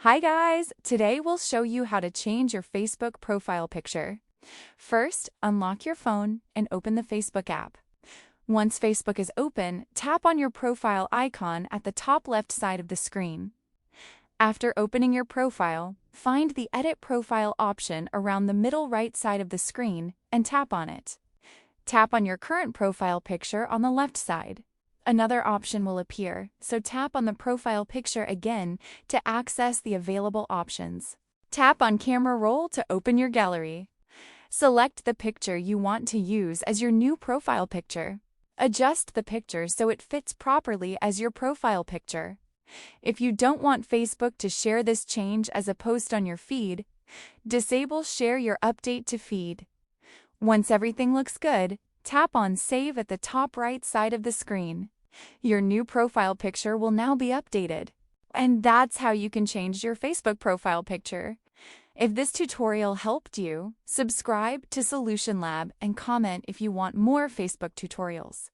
Hi guys! Today we'll show you how to change your Facebook profile picture. First, unlock your phone and open the Facebook app. Once Facebook is open, tap on your profile icon at the top left side of the screen. After opening your profile, find the Edit Profile option around the middle right side of the screen and tap on it. Tap on your current profile picture on the left side. Another option will appear, so tap on the profile picture again to access the available options. Tap on Camera Roll to open your gallery. Select the picture you want to use as your new profile picture. Adjust the picture so it fits properly as your profile picture. If you don't want Facebook to share this change as a post on your feed, disable Share Your Update to Feed. Once everything looks good, tap on Save at the top right side of the screen. Your new profile picture will now be updated. And that's how you can change your Facebook profile picture. If this tutorial helped you, subscribe to Solution Lab and comment if you want more Facebook tutorials.